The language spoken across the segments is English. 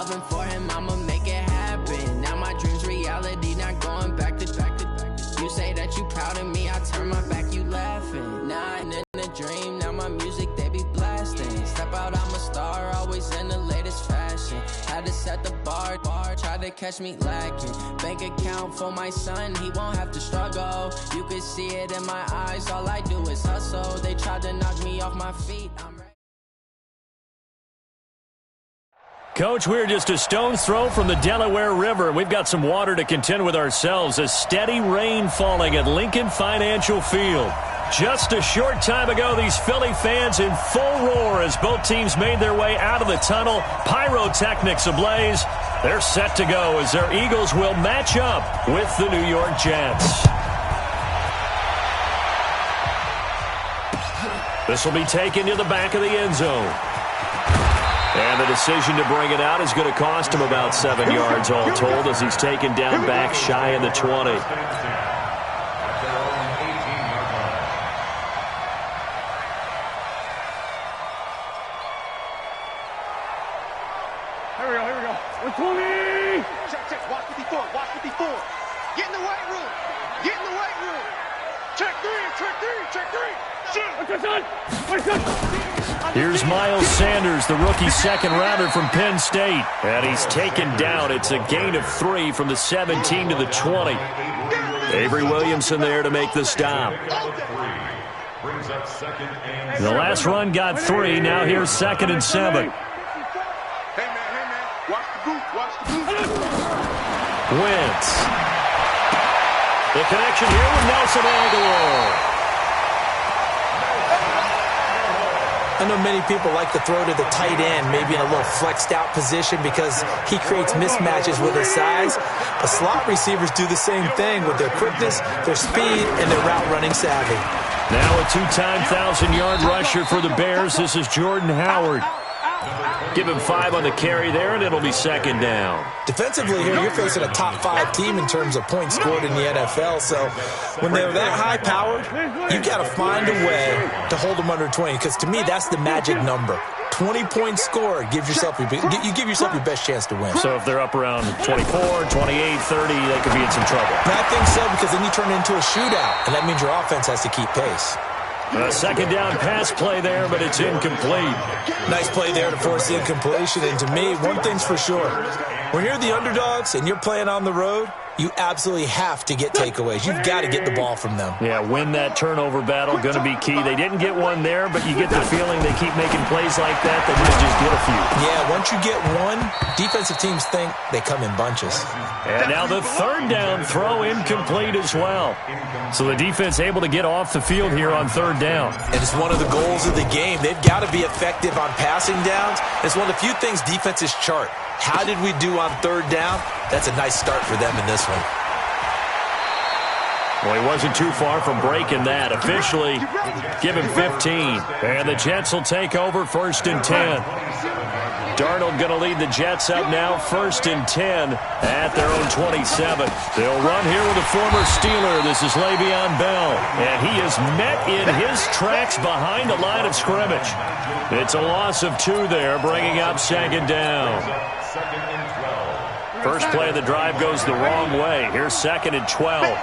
loving for him, I'ma make it happen. Now my dream's reality, not going back to. You say that you proud of me, I turn my back, you laughing. Now I'm in a dream, now my music, they be blasting. Step out, I'm a star, always in the latest fashion. Had to set the bar, try to catch me lacking. Bank account for my son, he won't have to struggle. You can see it in my eyes, all I do is hustle. They tried to knock me off my feet, I'm ready. Coach, we're just a stone's throw from the Delaware River. We've got some water to contend with ourselves. A steady rain falling at Lincoln Financial Field. Just a short time ago, these Philly fans in full roar as both teams made their way out of the tunnel. Pyrotechnics ablaze. They're set to go as their Eagles will match up with the New York Jets. This will be taken to the back of the end zone. And the decision to bring it out is going to cost him about 7 yards all told as he's taken down back shy of the 20. Here we go. 120! Check. Watch the before. Get in the weight room. Check three. Here's Miles Sanders, the rookie second-rounder from Penn State. And he's taken down. It's a gain of 3 from the 17 to the 20. Avery Williamson there to make the stop. The last run got 3. Now here's 2nd and 7. Hey, man. Watch the booth. Wentz. The connection here with Nelson Agholor. I know many people like to throw to the tight end, maybe in a little flexed out position because he creates mismatches with his size. But slot receivers do the same thing with their quickness, their speed, and their route running savvy. Now a 2-time 1,000-yard rusher for the Bears. This is Jordan Howard. Give him 5 on the carry there, and it'll be 2nd down. Defensively here, you're facing a top 5 team in terms of points scored in the NFL. So when they're that high-powered, you got to find a way to hold them under 20. Because to me, that's the magic number. 20 points scored, you give yourself your best chance to win. So if they're up around 24, 28, 30, they could be in some trouble. I think so, because then you turn it into a shootout, and that means your offense has to keep pace. A 2nd down pass play there, but it's incomplete. Nice play there to force the incompletion. And to me, one thing's for sure. When you're the underdogs and you're playing on the road, you absolutely have to get takeaways. You've got to get the ball from them. Yeah, win that turnover battle, going to be key. They didn't get one there, but you get the feeling they keep making plays like that. They might just get a few. Yeah, once you get one, defensive teams think they come in bunches. And now the 3rd down throw incomplete as well. So the defense able to get off the field here on 3rd down. And it's one of the goals of the game. They've got to be effective on passing downs. It's one of the few things defenses chart. How did we do on 3rd down? That's a nice start for them in this one. Well, he wasn't too far from breaking that. Officially, give him 15. And the Jets will take over 1st and 10. Darnold going to lead the Jets up now, 1st and 10 at their own 27. They'll run here with a former Steeler. This is Le'Veon Bell. And he is met in his tracks behind the line of scrimmage. It's a loss of 2 there, bringing up 2nd down. First play of the drive goes the wrong way. Here's 2nd and 12.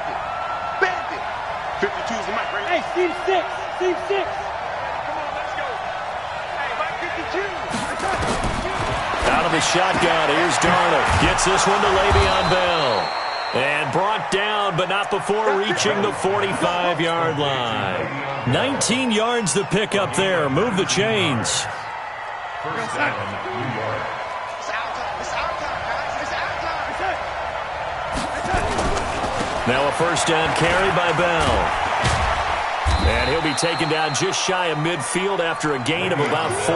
52 is the mic, right? Hey, Steve 6. Come on, let's go. Hey, Mike 52. Out of the shotgun, here's Darnold. Gets this one to Le'Veon Bell. And brought down, but not before reaching the 45-yard line. 19 yards to pick up there. Move the chains. First down, New York. Now a 1st down carry by Bell. And he'll be taken down just shy of midfield after a gain of about 4.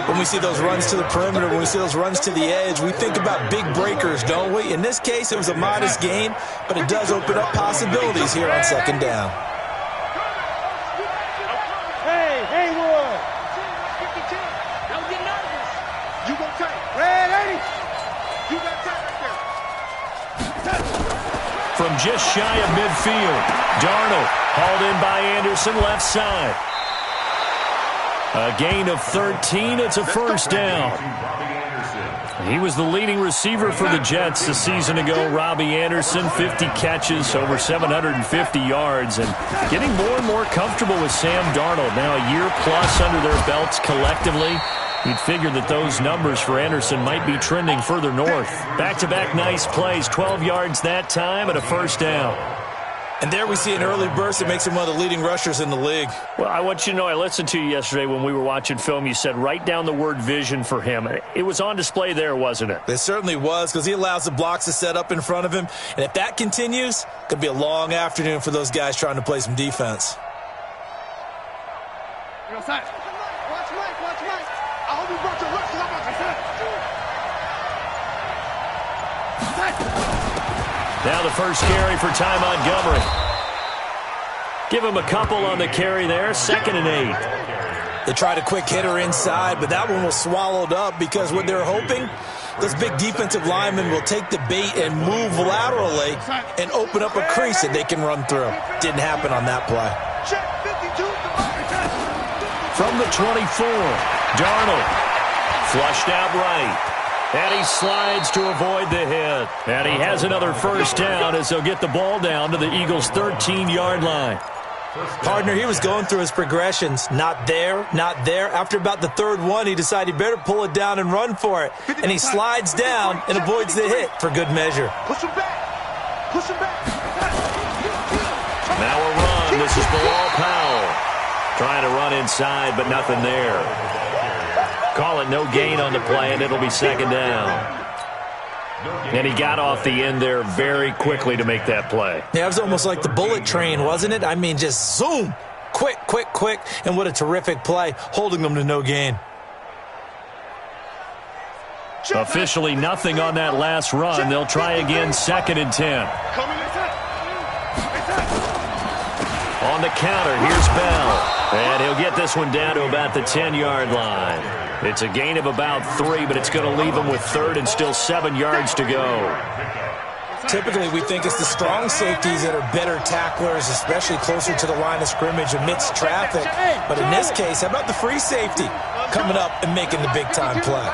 When we see those runs to the perimeter, when we see those runs to the edge, we think about big breakers, don't we? In this case, it was a modest gain, but it does open up possibilities here on 2nd down. Hey, Haywood. Don't get nervous. You gonna take. Red 80. You got time right there. From just shy of midfield, Darnold hauled in by Anderson left side. A gain of 13. It's a first down. He was the leading receiver for the Jets a season ago. Robbie Anderson, 50 catches, over 750 yards, and getting more and more comfortable with Sam Darnold. Now a year plus under their belts collectively. You'd figure that those numbers for Anderson might be trending further north. Back-to-back nice plays, 12 yards that time and a first down. And there we see an early burst that makes him one of the leading rushers in the league. Well, I want you to know, I listened to you yesterday when we were watching film. You said write down the word vision for him. It was on display there, wasn't it? It certainly was, because he allows the blocks to set up in front of him. And if that continues, it could be a long afternoon for those guys trying to play some defense. Watch Mike. I hope you brought your looks, because I'm about to say. Now the first carry for Ty Montgomery. Give him a couple on the carry there. 2nd and 8. They tried a quick hitter inside, but that one was swallowed up because what they're hoping, those big defensive linemen will take the bait and move laterally and open up a crease that they can run through. Didn't happen on that play. From the 24, Darnold flushed out right. And he slides to avoid the hit. And he has another first down as they'll get the ball down to the Eagles' 13-yard line. Partner, he was going through his progressions. Not there, not there. After about the third one, he decided he better pull it down and run for it. And he slides down and avoids the hit for good measure. Push him back. Push him back. Now a run. This is Bilal Powell. Trying to run inside, but nothing there. Call it no gain on the play, and it'll be 2nd down. And he got off the end there very quickly to make that play. Yeah, it was almost like the bullet train, wasn't it? I mean, just zoom. Quick, quick, quick. And what a terrific play, holding them to no gain. Officially nothing on that last run. They'll try again, 2nd and 10. On the counter, here's Bell. And he'll get this one down to about the 10-yard line. It's a gain of about 3, but it's going to leave him with 3rd and still 7 yards to go. Typically, we think it's the strong safeties that are better tacklers, especially closer to the line of scrimmage amidst traffic. But in this case, how about the free safety coming up and making the big-time play?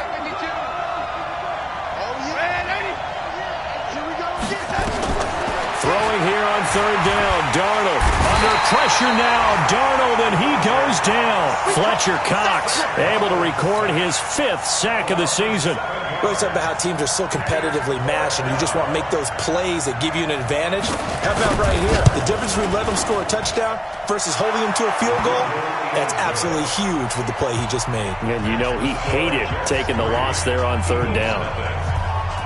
Throwing here on 3rd down, Darnold. Under pressure now, Darnold, and he goes down. Fletcher Cox able to record his 5th sack of the season. We always talk about how teams are so competitively matched, and you just want to make those plays that give you an advantage. How about right here? The difference between letting them score a touchdown versus holding them to a field goal, that's absolutely huge with the play he just made. And you know he hated taking the loss there on 3rd down.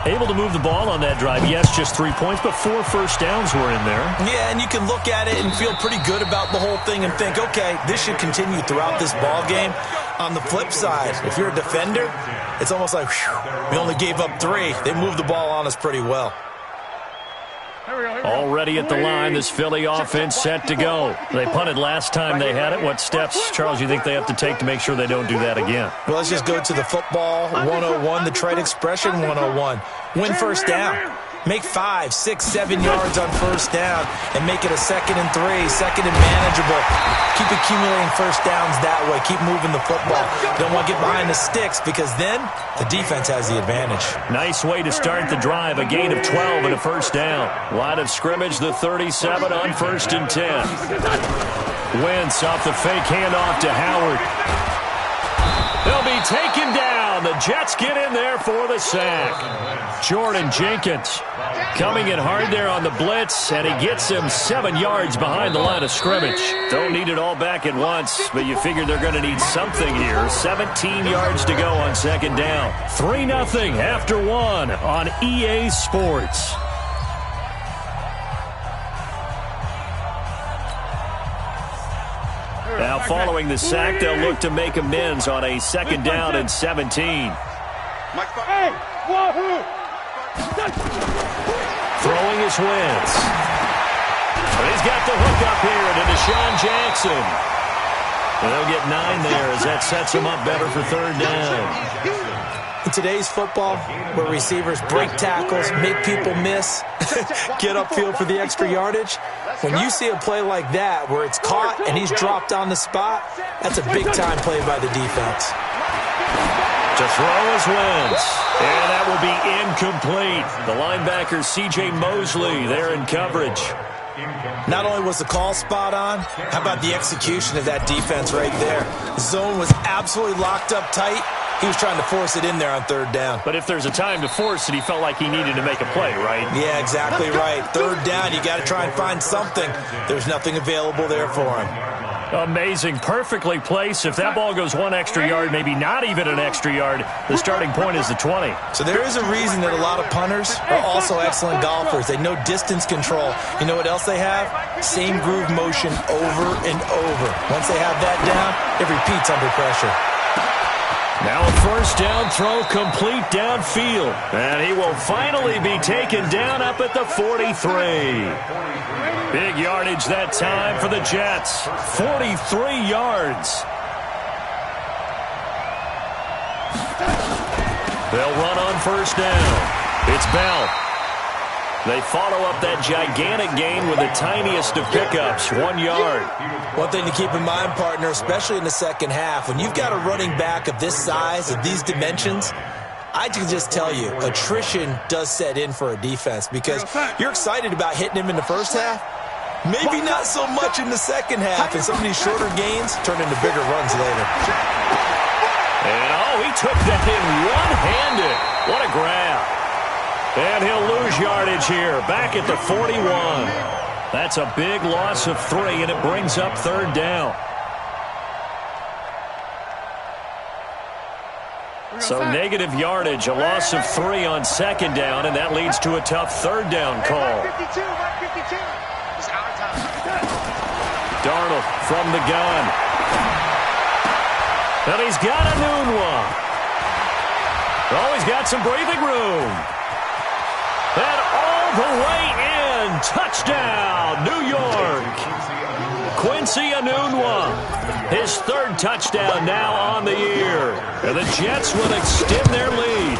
Able to move the ball on that drive. Yes, just 3 points, but 4 first downs were in there. Yeah, and you can look at it and feel pretty good about the whole thing and think, okay, this should continue throughout this ball game. On the flip side, if you're a defender, it's almost like, whew, we only gave up 3. They moved the ball on us pretty well. Already at the line, this Philly offense set to go. They punted last time they had it. What steps, Charles, you think they have to take to make sure they don't do that again? Well, let's just go to the football 101, the trade expression 101. Win first down. Make 5, 6, 7 yards on first down and make it a 2nd and 3, 2nd and manageable. Keep accumulating first downs that way. Keep moving the football. You don't want to get behind the sticks because then the defense has the advantage. Nice way to start the drive. A gain of 12 and a first down. Line of scrimmage, the 37 on 1st and 10. Wentz off the fake handoff to Howard. They'll be taken down. The Jets get in there for the sack. Jordan Jenkins coming in hard there on the blitz, and he gets him 7 yards behind the line of scrimmage. Don't need it all back at once, but you figure they're going to need something here. 17 yards to go on 2nd down. 3-0 after 1 on EA Sports. Now following the sack, they'll look to make amends on a 2nd down and 17. Throwing his Wentz. He's got the hook up here to Deshaun Jackson. They'll get 9 there as that sets him up better for 3rd down. In today's football, where receivers break tackles, make people miss, get upfield for the extra yardage, when you see a play like that where it's caught and he's dropped on the spot, that's a big-time play by the defense. To throw is Wentz, and that will be incomplete. The linebacker, C.J. Mosley, there in coverage. Not only was the call spot on, how about the execution of that defense right there? The zone was absolutely locked up tight. He was trying to force it in there on third down. But if there's a time to force it, he felt like he needed to make a play, right? Yeah, exactly right. Third down, you got to try and find something. There's nothing available there for him. Amazing. Perfectly placed. If that ball goes one extra yard, maybe not even an extra yard, the starting point is the 20. So there is a reason that a lot of punters are also excellent golfers. They know distance control. You know what else they have? Same groove motion over and over. Once they have that down, it repeats under pressure. Now a first down throw complete downfield. And he will finally be taken down up at the 43. Big yardage that time for the Jets. 43 yards. They'll run on first down. It's Bell. They follow up that gigantic gain with the tiniest of pickups, 1 yard. One thing to keep in mind, partner, especially in the second half, when you've got a running back of this size, of these dimensions, I can just tell you, attrition does set in for a defense because you're excited about hitting him in the first half. Maybe not so much in the second half, and some of these shorter gains turn into bigger runs later. And, he took that in one-handed. What a grab. And he'll lose yardage here, back at the 41. That's a big loss of 3, and it brings up third down. So negative yardage, a loss of 3 on second down, and that leads to a tough third down call. Darnold from the gun. And he's got a noon one. Oh, he's got some breathing room. And all the way in. Touchdown, New York. Quincy Enunwa. His third touchdown now on the year. And the Jets will extend their lead.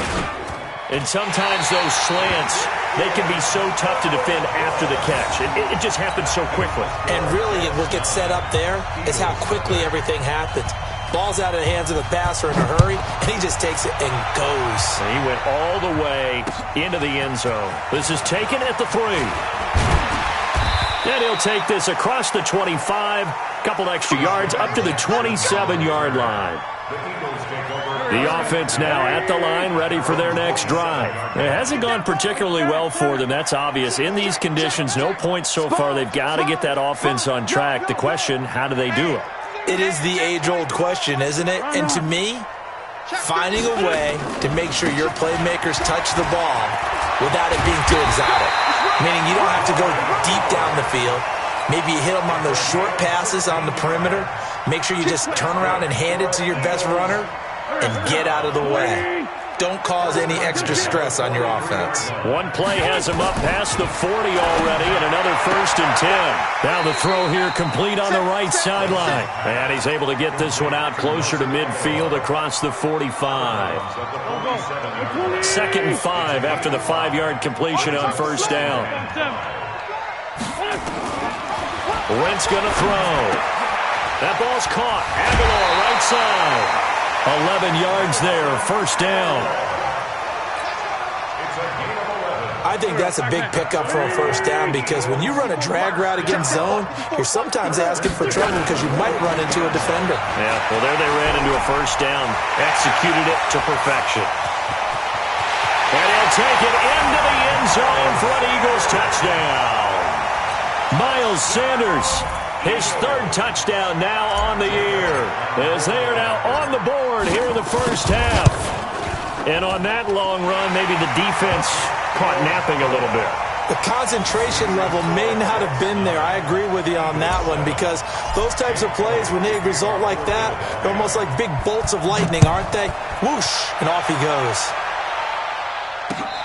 And sometimes those slants, they can be so tough to defend after the catch. It just happens so quickly. And really, what gets set up there is how quickly everything happens. Ball's out of the hands of the passer in a hurry, and he just takes it and goes. And he went all the way into the end zone. This is taken at the 3. And he'll take this across the 25, couple extra yards, up to the 27-yard line. The offense now at the line, ready for their next drive. It hasn't gone particularly well for them, that's obvious. In these conditions, no points so far. They've got to get that offense on track. The question, how do they do it? It is the age-old question, isn't it? And to me, finding a way to make sure your playmakers touch the ball without it being too exotic. Meaning you don't have to go deep down the field. Maybe you hit them on those short passes on the perimeter. Make sure you just turn around and hand it to your best runner and get out of the way. Don't cause any extra stress on your offense. One play has him up past the 40 already, and another first and 10. Now the throw here complete on the right sideline. And he's able to get this one out closer to midfield across the 45. 2nd and 5 after the 5-yard completion on first down. Wentz going to throw. That ball's caught. Aguilar right side. 11 yards there, first down. I think that's a big pickup for a first down because when you run a drag route against zone, you're sometimes asking for trouble because you might run into a defender. Yeah, well, there they ran into a first down. Executed it to perfection. And he'll take it into the end zone for an Eagles touchdown. Miles Sanders. His third touchdown now on the year, as they are now on the board here in the first half. And on that long run, maybe the defense caught napping a little bit. The concentration level may not have been there. I agree with you on that one because those types of plays, when they result like that, they're almost like big bolts of lightning, aren't they? Whoosh, and off he goes.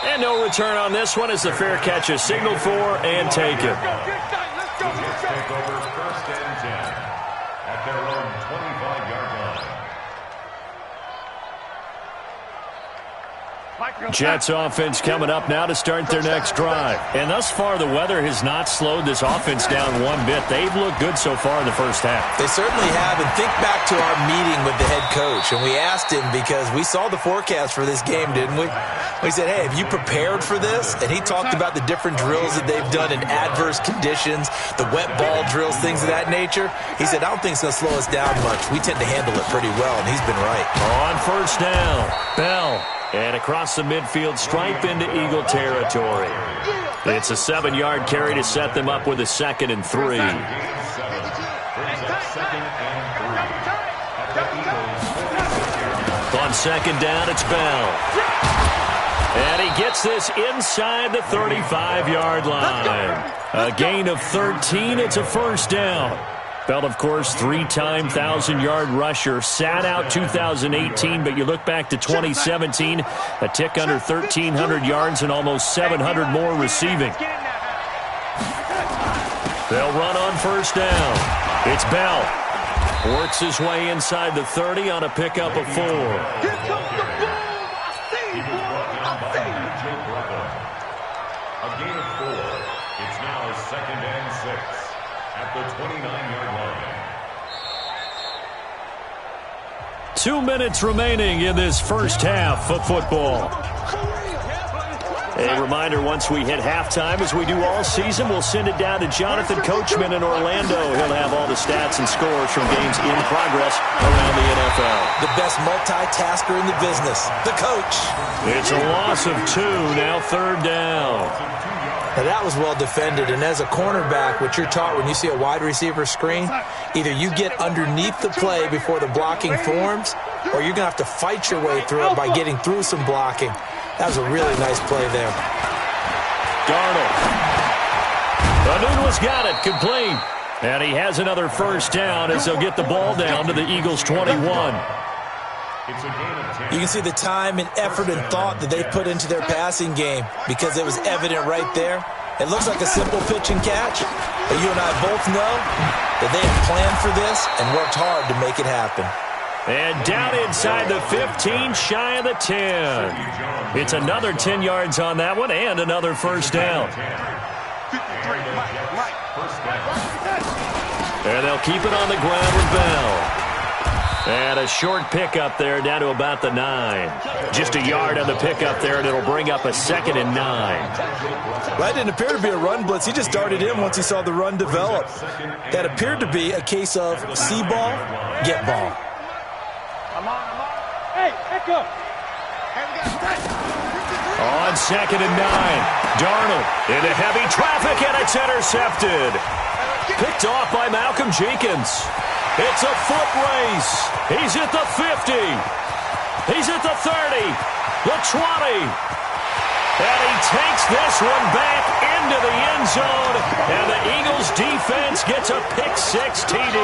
And no return on this one as the fair catch is signaled for and taken. Take over first and 10 at their own 25-yard line. Jets offense coming up now to start their next drive. And thus far, the weather has not slowed this offense down one bit. They've looked good so far in the first half. They certainly have. And think back to our meeting with the head coach. And we asked him because we saw the forecast for this game, didn't we? We said, hey, have you prepared for this? And he talked about the different drills that they've done in adverse conditions, the wet ball drills, things of that nature. He said, I don't think it's going to slow us down much. We tend to handle it pretty well, and he's been right. On first down, Bell. And across the midfield stripe into Eagle territory. It's a 7-yard carry to set them up with a 2nd and 3. On second down, it's Bell. And he gets this inside the 35-yard line. A gain of 13. It's a first down. Bell, of course, 3-time 1,000-yard rusher. Sat out 2018, but you look back to 2017, a tick under 1,300 yards and almost 700 more receiving. They'll run on first down. It's Bell. Works his way inside the 30 on a pickup of 4. A gain of 4. It's now 2nd and 6 at the 29-yard line. 2 minutes remaining in this first half of football. A reminder, once we hit halftime, as we do all season, we'll send it down to Jonathan Coachman in Orlando. He'll have all the stats and scores from games in progress around the NFL. The best multitasker in the business, the coach. It's a loss of 2, now 3rd down. Now that was well defended, and as a cornerback, what you're taught when you see a wide receiver screen, either you get underneath the play before the blocking forms, or you're going to have to fight your way through it by getting through some blocking. That was a really nice play there. Darnold. Anunwa's got it, complete. And he has another first down as they'll get the ball down to the Eagles' 21. You can see the time and effort and thought that they put into their passing game because it was evident right there. It looks like a simple pitch and catch, but you and I both know that they had planned for this and worked hard to make it happen. And down inside the 15, shy of the 10. It's another 10 yards on that one and another first down. And they'll keep it on the ground with Bell. And a short pickup there down to about the 9. Just a yard on the pickup there, and it'll bring up a 2nd and 9. That didn't appear to be a run blitz. He just darted in once he saw the run develop. That appeared to be a case of see ball, get ball. Hey, echo. On 2nd and 9, Darnold into heavy traffic, and it's intercepted. Picked off by Malcolm Jenkins. It's a foot race. He's at the 50. He's at the 30, the 20. And he takes this one back into the end zone, and the Eagles defense gets a pick-6 TD.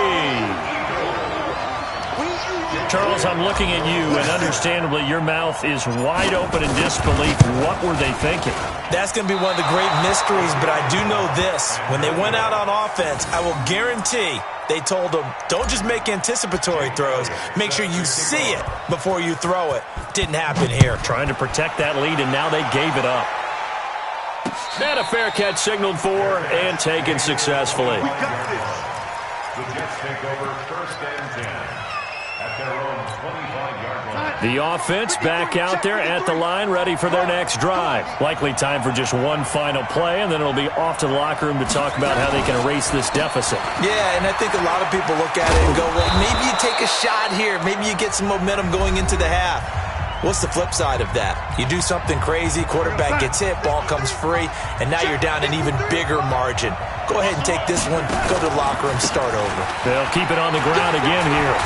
Charles, I'm looking at you, and understandably, your mouth is wide open in disbelief. What were they thinking? That's going to be one of the great mysteries, but I do know this. When they went out on offense, I will guarantee they told them, don't just make anticipatory throws. Make sure you see it before you throw it. Didn't happen here. Trying to protect that lead, and now they gave it up. And a fair catch signaled for and taken successfully. The Jets take over 1st and 10. At their own 25-yard line. The offense back out there at the line, ready for their next drive. Likely time for just one final play, and then it'll be off to the locker room to talk about how they can erase this deficit. Yeah, and I think a lot of people look at it and go, well, maybe you take a shot here. Maybe you get some momentum going into the half. What's the flip side of that? You do something crazy, quarterback gets hit, ball comes free, and now you're down an even bigger margin. Go ahead and take this one, go to the locker room, start over. They'll keep it on the ground again here.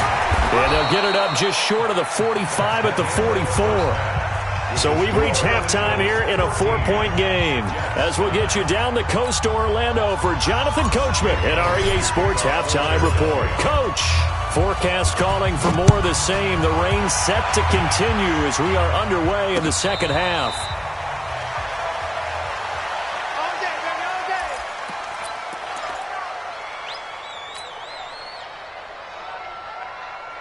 And they'll get it up just short of the 45 at the 44. So we've reached halftime here in a 4-point game. As we'll get you down the coast to Orlando for Jonathan Coachman at REA Sports Halftime Report. Coach, forecast calling for more of the same. The rain set to continue as we are underway in the second half.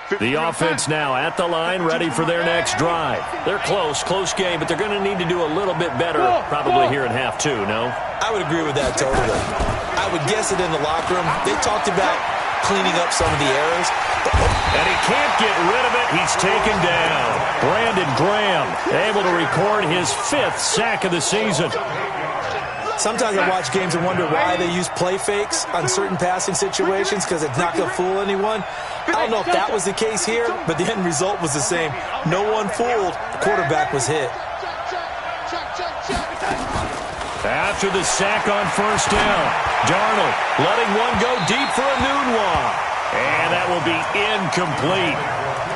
The offense now at the line, ready for their next drive. They're close game, but they're going to need to do a little bit better probably here in half two, no? I would agree with that totally. I would guess it in the locker room. They talked about cleaning up some of the errors. And he can't get rid of it. He's taken down. Brandon Graham able to record his 5th sack of the season. Sometimes I watch games and wonder why they use play fakes on certain passing situations because it's not going to fool anyone. I don't know if that was the case here, but the end result was the same. No one fooled. The quarterback was hit. After the sack on first down, Darnold letting one go deep for Enunwa. And that will be incomplete.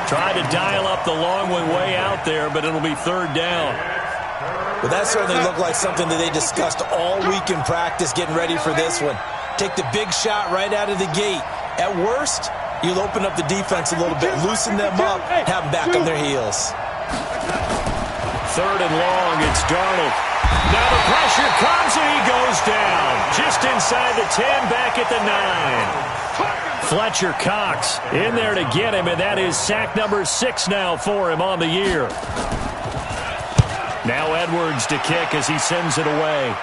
Tried to dial up the long one way out there, but it'll be 3rd down. Well, that certainly looked like something that they discussed all week in practice getting ready for this one. Take the big shot right out of the gate. At worst, you'll open up the defense a little bit, loosen them up, have them back on their heels. 3rd and long, it's Darnold. Now the pressure comes and he goes down. Just inside the 10, back at the 9. Fletcher Cox in there to get him, and that is sack number 6 now for him on the year. Now Edwards to kick as he sends it away.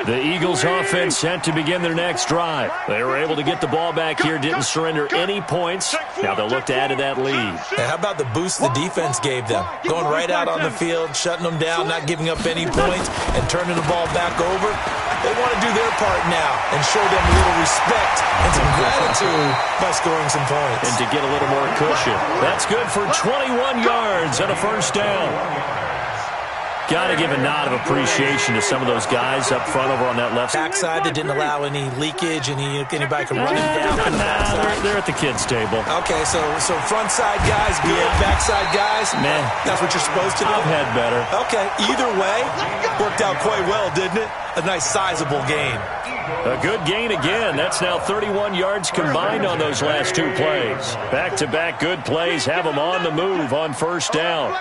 The Eagles offense set to begin their next drive. They were able to get the ball back here, didn't surrender any points. Now they'll look to add to that lead. And how about the boost the defense gave them? Going right out on the field, shutting them down, not giving up any points, and turning the ball back over. They want to do their part now and show them a little respect and some gratitude by scoring some points. And to get a little more cushion. That's good for 21 yards and a first down. Got to give a nod of appreciation to some of those guys up front over on that left backside that didn't allow any leakage, and anybody can run him down from the backside. They're at the kids' table. Okay, so front side guys good, backside guys, man, that's what you're supposed to do. I've had better. Okay, either way, worked out quite well, didn't it? A nice sizable gain. A good gain again. That's now 31 yards combined on those last 2 plays. Back-to-back good plays have them on the move on first down.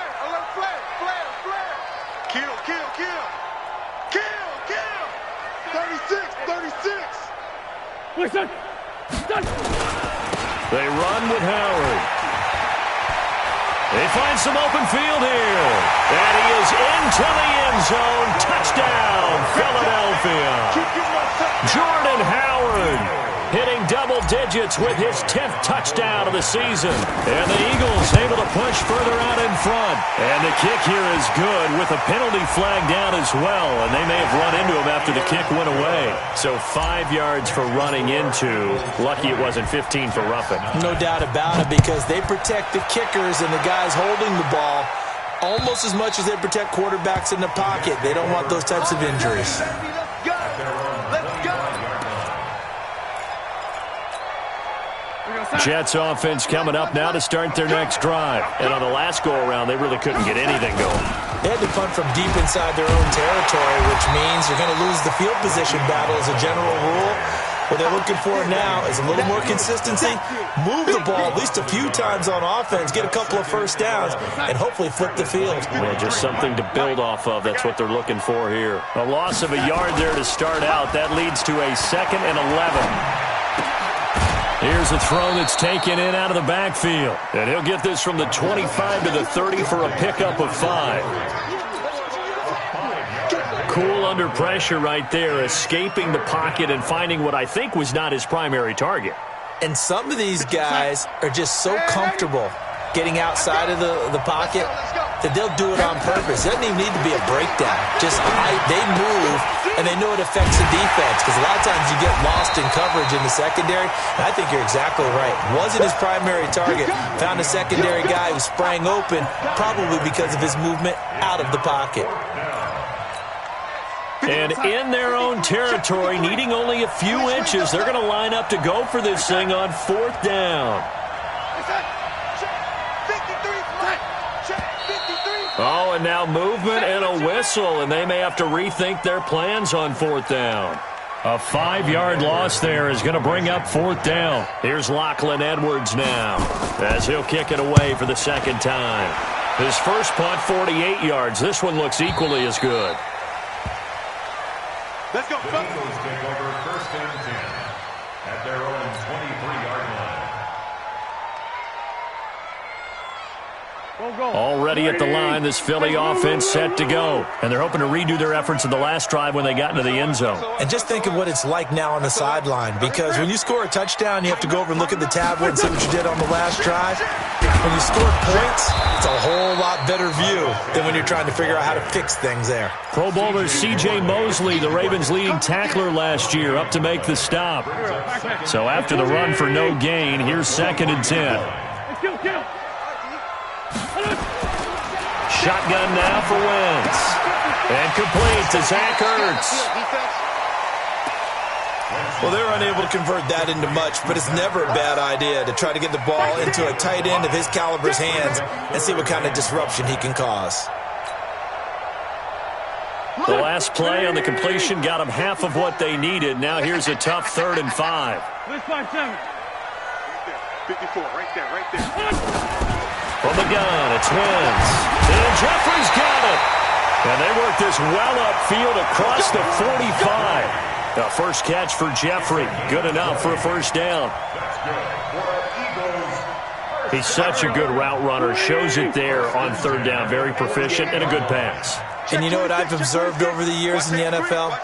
They run with Howard. They find some open field here. And he is into the end zone. Touchdown, Philadelphia. Jordan Howard hitting double digits with his 10th touchdown of the season. And the Eagles able to push further out in front. And the kick here is good with a penalty flag down as well. And they may have run into him after the kick went away. So 5 yards for running into. Lucky it wasn't 15 for roughing. No doubt about it, because they protect the kickers and the guys holding the ball almost as much as they protect quarterbacks in the pocket. They don't want those types of injuries. Jets offense coming up now to start their next drive. And on the last go-around, they really couldn't get anything going. They had to punt from deep inside their own territory, which means you're going to lose the field position battle as a general rule. What they're looking for now is a little more consistency, move the ball at least a few times on offense, get a couple of first downs, and hopefully flip the field. Yeah, just something to build off of. That's what they're looking for here. A loss of a yard there to start out. That leads to a 2nd and 11. Here's a throw that's taken in out of the backfield. And he'll get this from the 25 to the 30 for a pickup of 5. Cool under pressure right there, escaping the pocket and finding what I think was not his primary target. And some of these guys are just so comfortable getting outside of the pocket that they'll do it on purpose. It doesn't even need to be a breakdown. Just they move, and they know it affects the defense, because a lot of times you get lost in coverage in the secondary. And I think you're exactly right. Wasn't his primary target. Found a secondary guy who sprang open, probably because of his movement out of the pocket. And in their own territory, needing only a few inches, they're going to line up to go for this thing on 4th down. Oh, and now movement and a whistle, and they may have to rethink their plans on 4th down. A 5-yard loss there is going to bring up 4th down. Here's Lachlan Edwards now as he'll kick it away for the 2nd time. His first punt, 48 yards. This one looks equally as good. Let's go. The Eagles take over first and 10 at their own 23-yard line. Already at the line, this Philly offense set to go. And they're hoping to redo their efforts in the last drive when they got into the end zone. And just think of what it's like now on the sideline, because when you score a touchdown, you have to go over and look at the tablet and see what you did on the last drive. When you score points, it's a whole lot better view than when you're trying to figure out how to fix things there. Pro Bowler C.J. Mosley, the Ravens' leading tackler last year, up to make the stop. So after the run for no gain, here's 2nd and 10. Shotgun now for Wentz. And complete to Zach Ertz. Well, they're unable to convert that into much, but it's never a bad idea to try to get the ball into a tight end of his caliber's hands and see what kind of disruption he can cause. The last play on the completion got them half of what they needed. Now here's a tough 3rd and 5. 54, right there. From the gun, it's Wentz. And Jeffrey's got it. And they work this well upfield across the 45. The first catch for Jeffrey. Good enough for a first down. He's such a good route runner. Shows it there on 3rd down. Very proficient and a good pass. And you know what I've observed over the years in the NFL?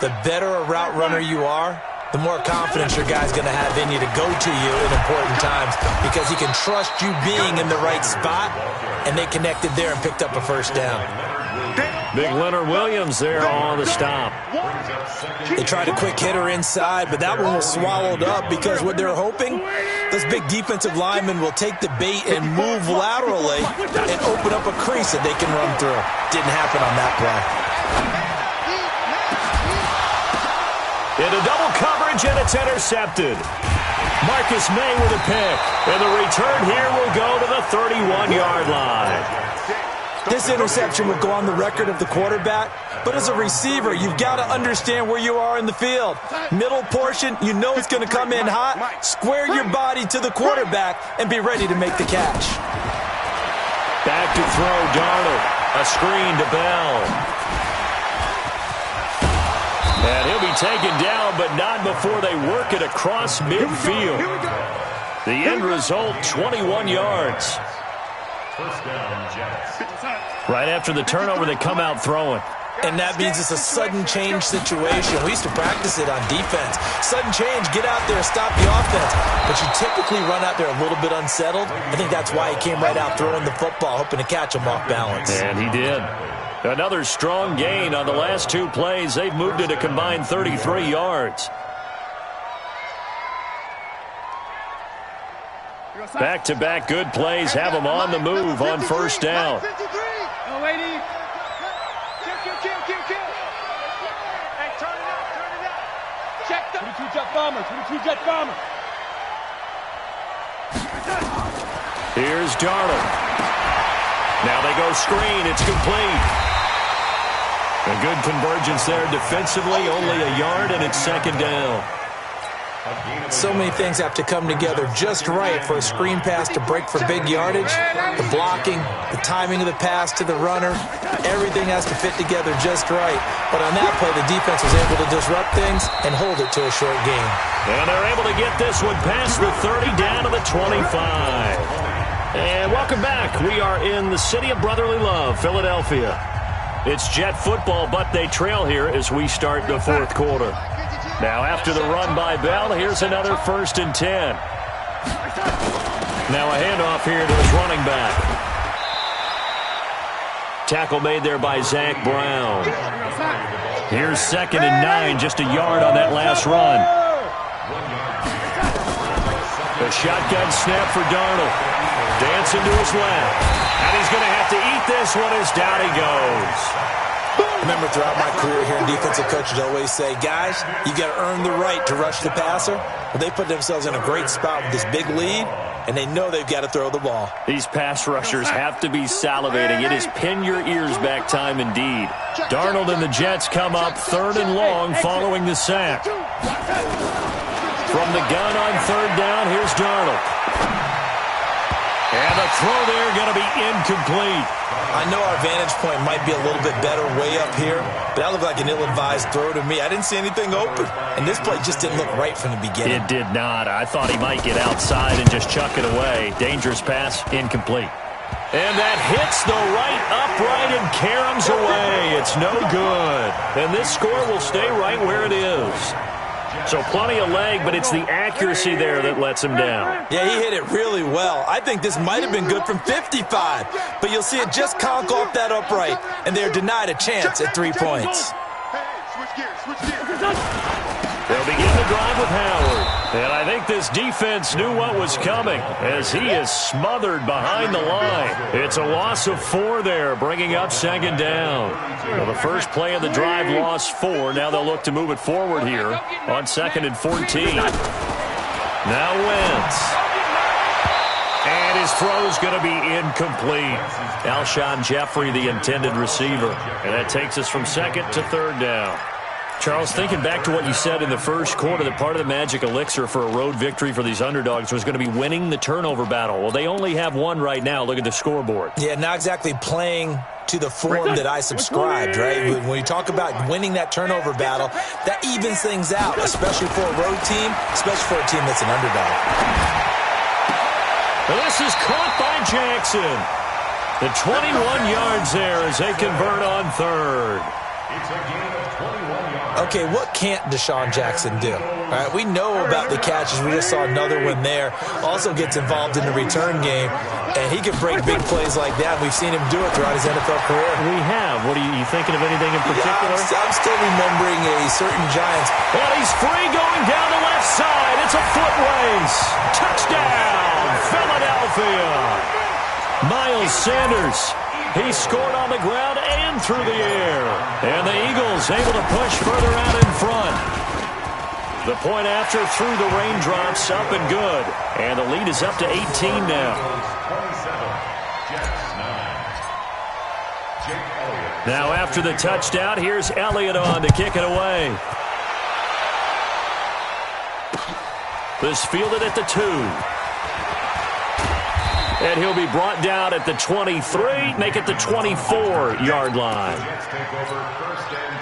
The better a route runner you are, the more confidence your guy's going to have in you to go to you in important times, because he can trust you being in the right spot, and they connected there and picked up a first down. Big Leonard Williams there on the stop. They tried a quick hitter inside, but that one was swallowed up because what they're hoping, those big defensive linemen will take the bait and move laterally and open up a crease that they can run through. Didn't happen on that play. Into double coverage, and it's intercepted. Marcus May with a pick. And the return here will go to the 31-yard line. This interception will go on the record of the quarterback, but as a receiver, you've got to understand where you are in the field. Middle portion, you know it's going to come in hot. Square your body to the quarterback and be ready to make the catch. Back to throw, Darnold. A screen to Bell. And he'll be taken down, but not before they work it across midfield. The end result, 21 yards. First down, Jets. Right after the turnover, they come out throwing. And that means it's a sudden change situation. We used to practice it on defense. Sudden change, get out there, stop the offense. But you typically run out there a little bit unsettled. I think that's why he came right out throwing the football, hoping to catch him off balance. And he did. Another strong gain on the last 2 plays. They've moved it a combined 33 yards. Back-to-back good plays have them on the move on first down. Oh, lady. Kill. Hey, turn it up. Check them. 22 jet bomber. Here's Darnold. Now they go screen. It's complete. A good convergence there defensively. Only a yard, and it's 2nd down. So many things have to come together just right for a screen pass to break for big yardage. The blocking, the timing of the pass to the runner, everything has to fit together just right. But on that play, the defense was able to disrupt things and hold it to a short gain. And they're able to get this one past the 30 down to the 25. And welcome back. We are in the city of brotherly love, Philadelphia. It's Jet football, but they trail here as we start the 4th quarter. Now, after the run by Bell, here's another 1st and 10. Now a handoff here to his running back. Tackle made there by Zach Brown. Here's 2nd and 9, just a yard on that last run. The shotgun snap for Darnold. Dancing to his left. And he's going to have to eat this one as down he goes. I remember throughout my career here, defensive coaches always say, guys, you got to earn the right to rush the passer. Well, they put themselves in a great spot with this big lead, and they know they've got to throw the ball. These pass rushers have to be salivating. It is pin your ears back time indeed. Darnold and the Jets come up 3rd and long following the sack. From the gun on 3rd down, here's Darnold. And the the throw there going to be incomplete. I know our vantage point might be a little bit better way up here, but that looked like an ill-advised throw to me. I didn't see anything open, and this play just didn't look right from the beginning. It did not. I thought he might get outside and just chuck it away. Dangerous pass, incomplete. And that hits the right upright and caroms away. It's no good. And this score will stay right where it is. So plenty of leg, but it's the accuracy there that lets him down. Yeah, he hit it really well. I think this might have been good from 55, but you'll see it just conk off that upright, and they're denied a chance at 3 points. They'll begin the drive with Howard. And I think this defense knew what was coming as he is smothered behind the line. It's a loss of 4 there, bringing up second down. Well, the first play of the drive lost 4. Now they'll look to move it forward here on 2nd and 14. Now Wentz. And his throw's going to be incomplete. Alshon Jeffrey, the intended receiver. And that takes us from 2nd to 3rd down. Charles, thinking back to what you said in the first quarter, that part of the magic elixir for a road victory for these underdogs was going to be winning the turnover battle. Well, they only have one right now. Look at the scoreboard. Yeah, not exactly playing to the form that I subscribed, right? When you talk about winning that turnover battle, that evens things out, especially for a road team, especially for a team that's an underdog. This is caught by Jackson. The 21 yards there as they convert on 3rd. It's a gain of 21 yards. Okay, what can't Deshaun Jackson do? All right, we know about the catches. We just saw another one there. Also gets involved in the return game, and he can break big plays like that. We've seen him do it throughout his NFL career. We have. What are you thinking of anything in particular? Yeah, I'm still remembering a certain Giants. Well, he's free going down the left side. It's a foot race. Touchdown, Philadelphia. Miles Sanders. He scored on the ground and through the air. And the Eagles able to push further out in front. The point after through the raindrops, up and good. And the lead is up to 18 now. 27, Jets 9. Jake Elliott. Now after the touchdown, here's Elliott on to kick it away. This fielded at the 2. And he'll be brought down at the 23, make it the 24-yard line. Jets take over 1st and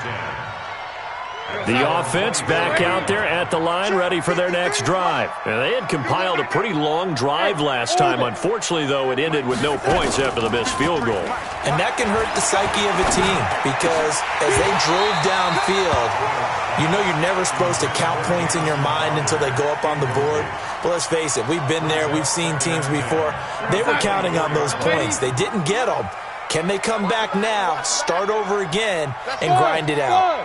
10. The offense back out there at the line, ready for their next drive. And they had compiled a pretty long drive last time. Unfortunately, though, it ended with no points after the missed field goal. And that can hurt the psyche of a team because as they drove downfield, you know you're never supposed to count points in your mind until they go up on the board. But let's face it, we've been there. We've seen teams before. They were counting on those points. They didn't get them. Can they come back now, start over again, and grind it out?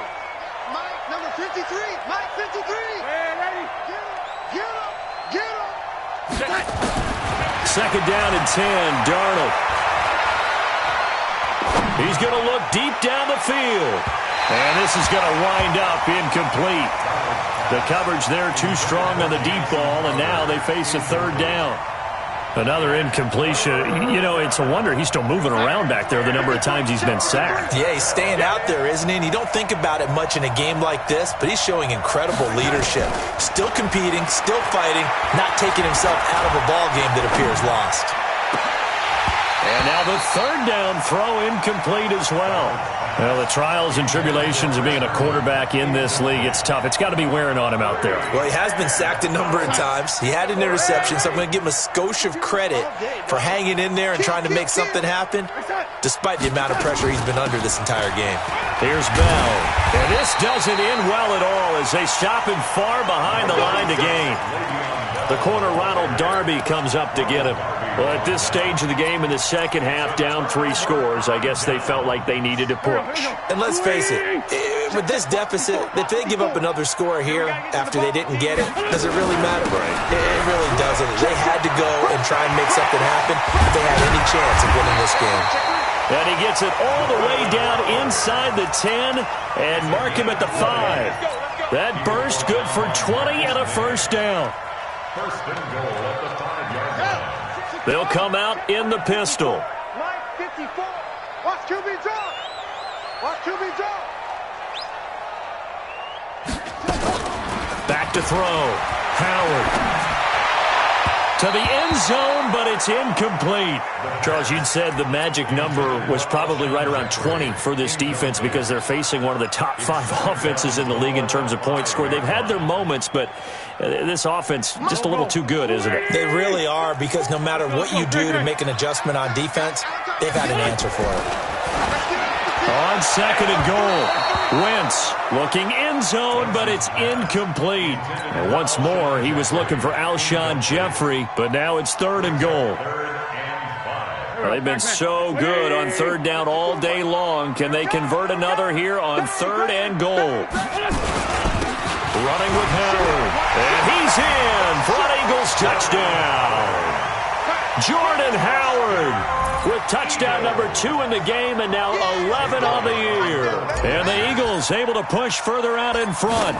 Mike, number 53. Mike, 53. Hey, ready? Get him. 2nd down and 10, Darnold. He's going to look deep down the field. And this is going to wind up incomplete. The coverage there too strong on the deep ball, and now they face a 3rd down. Another incompletion. You know, it's a wonder he's still moving around back there the number of times he's been sacked. Yeah, he's staying out there, isn't he? And you don't think about it much in a game like this, but he's showing incredible leadership. Still competing, still fighting, not taking himself out of a ball game that appears lost. And now the 3rd down throw incomplete as well. Well, the trials and tribulations of being a quarterback in this league, it's tough. It's got to be wearing on him out there. Well, he has been sacked a number of times. He had an interception, so I'm going to give him a skosh of credit for hanging in there and trying to make something happen, despite the amount of pressure he's been under this entire game. Here's Bell. And this doesn't end well at all as they stop him far behind the line to gain. The corner, Ronald Darby, comes up to get him. Well, at this stage of the game in the second half, down 3 scores, I guess they felt like they needed to push. And let's face it, with this deficit, if they give up another score here after they didn't get it, does it really matter? It really doesn't. They had to go and try and make something happen if they had any chance of winning this game. And he gets it all the way down inside the 10 and mark him at the 5. That burst good for 20 and a 1st down. 1st and goal at the 5-yard line. They'll come out in the pistol. Mike, 54. Watch QB drop. Watch QB drop. Back to throw. Howard. To the end zone, but it's incomplete. Charles, you'd said the magic number was probably right around 20 for this defense because they're facing one of the top 5 offenses in the league in terms of points scored. They've had their moments, but this offense just a little too good, isn't it? They really are, because no matter what you do to make an adjustment on defense, they've had an answer for it. On second and goal, Wentz looking end zone, but it's incomplete. And once more, he was looking for Alshon Jeffrey, but now it's third and goal. Well, they've been so good on third down all day long. Can they convert another here on third and goal? Running with Howard, and he's in for an Eagles touchdown. Jordan Howard with touchdown number 2 in the game, and now 11 on the year. And the Eagles able to push further out in front.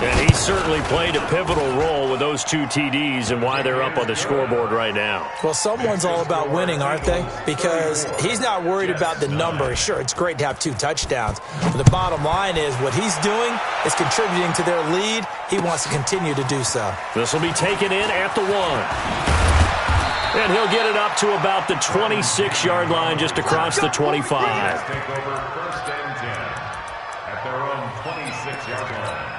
And he certainly played a pivotal role with those 2 TDs and why they're up on the scoreboard right now. Well, someone's all about winning, aren't they? Because he's not worried about the number. Sure, it's great to have 2 touchdowns. But the bottom line is what he's doing is contributing to their lead. He wants to continue to do so. This will be taken in at the 1. And he'll get it up to about the 26-yard line, just across the 25. Take over first and 10 at their own 26-yard line.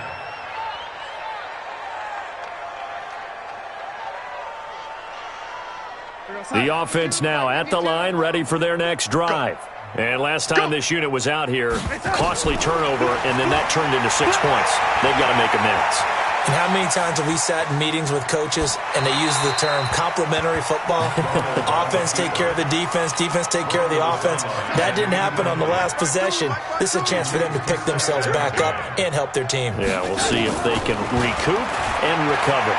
The offense now at the line, ready for their next drive. And last time this unit was out here, costly turnover, and then that turned into 6 points. They've got to make amends. And how many times have we sat in meetings with coaches and they use the term complementary football? Offense take care of the defense, defense take care of the offense. That didn't happen on the last possession. This is a chance for them to pick themselves back up and help their team. Yeah, we'll see if they can recoup and recover.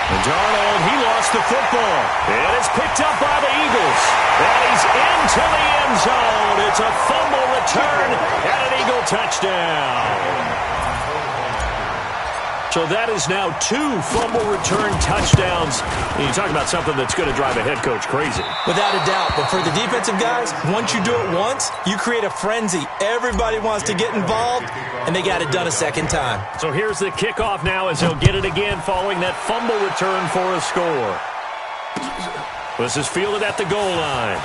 And Darnold, he lost the football. And it's picked up by the Eagles. And he's into the end zone. It's a fumble return and an Eagle touchdown. So that is now 2 fumble return touchdowns. And you talk about something that's going to drive a head coach crazy. Without a doubt. But for the defensive guys, once you do it once, you create a frenzy. Everybody wants to get involved, and they got it done a second time. So here's the kickoff now as he'll get it again following that fumble return for a score. This is fielded at the goal line.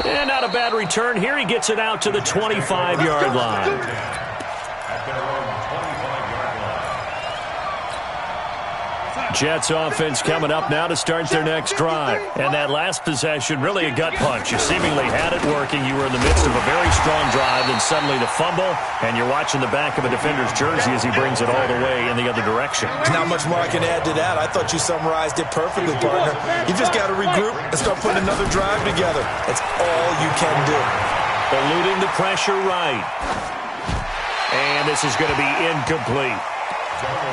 And not a bad return here. He gets it out to the 25-yard line. Jets offense coming up now to start their next drive. And that last possession, really a gut punch. You seemingly had it working. You were in the midst of a very strong drive, and suddenly the fumble, and you're watching the back of a defender's jersey as he brings it all the way in the other direction. Not much more I can add to that. I thought you summarized it perfectly, partner. You just got to regroup and start putting another drive together. That's all you can do. Eluding the pressure right. And this is going to be incomplete.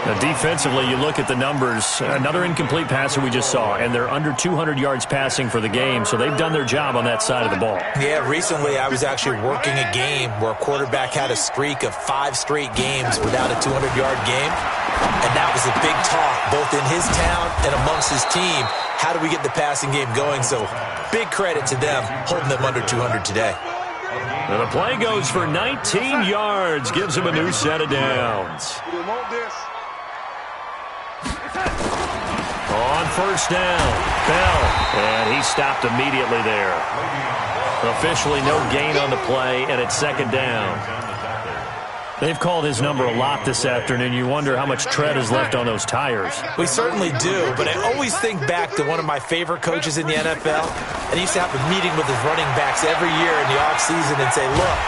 Now, defensively, you look at the numbers. Another incomplete passer we just saw, and they're under 200 yards passing for the game, so they've done their job on that side of the ball. Yeah, recently I was actually working a game where a quarterback had a streak of 5 straight games without a 200-yard game, and that was a big talk both in his town and amongst his team. How do we get the passing game going? So big credit to them holding them under 200 today. And the play goes for 19 yards, gives him a new set of downs. On first down, Bell, and he stopped immediately there. Officially no gain on the play, and it's second down. They've called his number a lot this afternoon. You wonder how much tread is left on those tires. We certainly do, but I always think back to one of my favorite coaches in the NFL, and he used to have a meeting with his running backs every year in the offseason and say, look.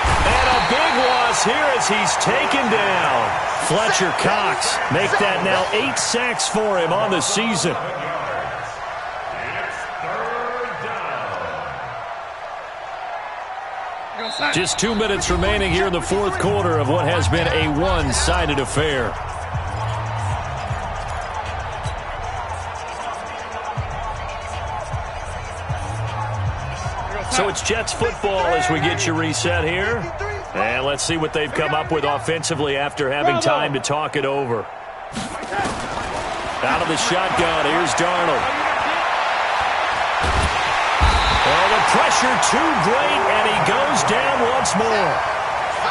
And a big loss here as he's taken down. Fletcher Cox make that now 8 sacks for him on the season. Just 2 minutes remaining here in the fourth quarter of what has been a one-sided affair. So it's Jets football as we get you reset here. And let's see what they've come up with offensively after having time to talk it over. Out of the shotgun, here's Darnold. Oh, the pressure too great, and he goes down once more.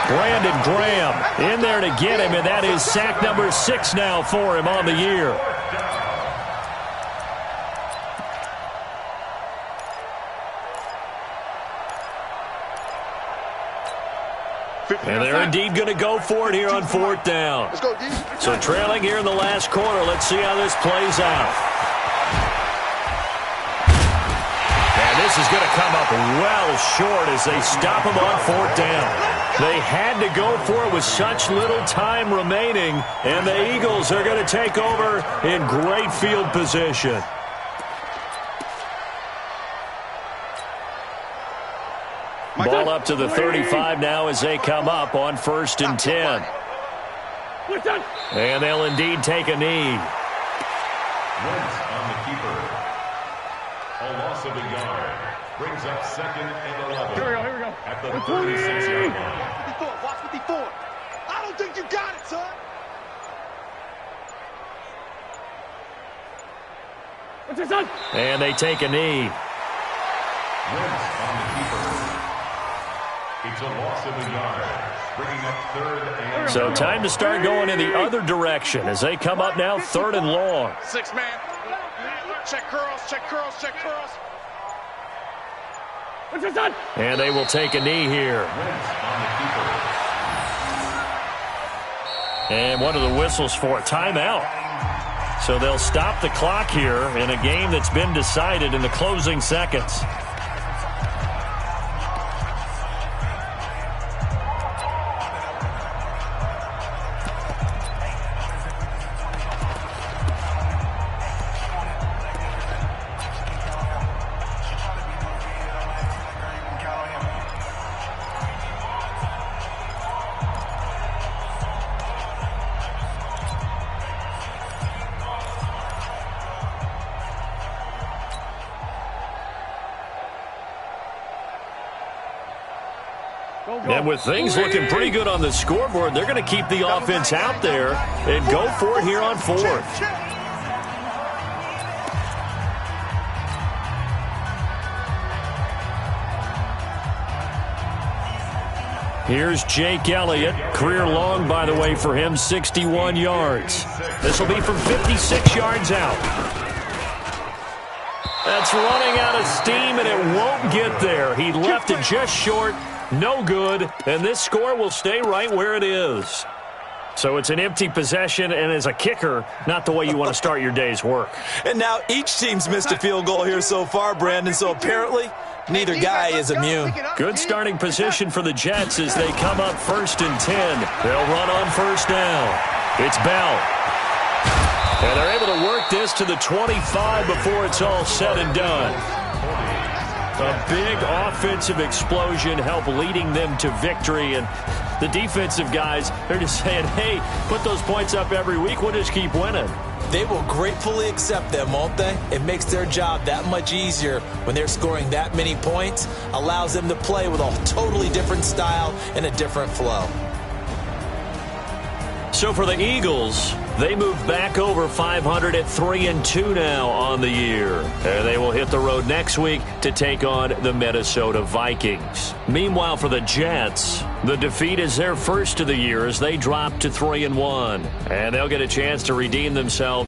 Brandon Graham in there to get him, and that is sack number 6 now for him on the year. And they're indeed going to go for it here on 4th down. Let's go, D. So trailing here in the last quarter. Let's see how this plays out. And this is going to come up well short as they stop him on 4th down. They had to go for it with such little time remaining, and the Eagles are going to take over in great field position. Ball up to the 35 now as they come up on 1st and 10. And they'll indeed take a knee. Wentz on the keeper. A loss of a yard. Brings up 2nd and 11. Here we go. At the 36-yard line. 54, watch 54. I don't think you got it, son. What's your son? And they take a knee. Wentz on the keeper. It's a loss of a yard. Bringing up 3rd and So time to start going in the other direction as they come up now 3rd and long. 6 man. Check curls, check curls, check curls. What's your son? And they will take a knee here. Wentz on the keeper. And what are the whistles for? Timeout. So they'll stop the clock here in a game that's been decided in the closing seconds. And with things looking pretty good on the scoreboard, they're going to keep the offense out there and go for it here on 4th. Here's Jake Elliott. Career long, by the way, for him, 61 yards. This will be from 56 yards out. That's running out of steam, and it won't get there. He left it just short. No good, and this score will stay right where it is. So it's an empty possession, and as a kicker, not the way you want to start your day's work. And now each team's missed a field goal here so far, Brandon, so apparently neither guy is immune. Good starting position for the Jets as they come up 1st and 10. They'll run on 1st down. It's Bell. And they're able to work this to the 25 before it's all said and done. A big offensive explosion helped leading them to victory, and the defensive guys, they're just saying, hey, put those points up every week, we'll just keep winning. They will gratefully accept them, won't they? It makes their job that much easier when they're scoring that many points, allows them to play with a totally different style and a different flow. So for the Eagles, they move back over 500 at 3-2 now on the year. And they will hit the road next week to take on the Minnesota Vikings. Meanwhile, for the Jets, the defeat is their first of the year as they drop to 3-1. And they'll get a chance to redeem themselves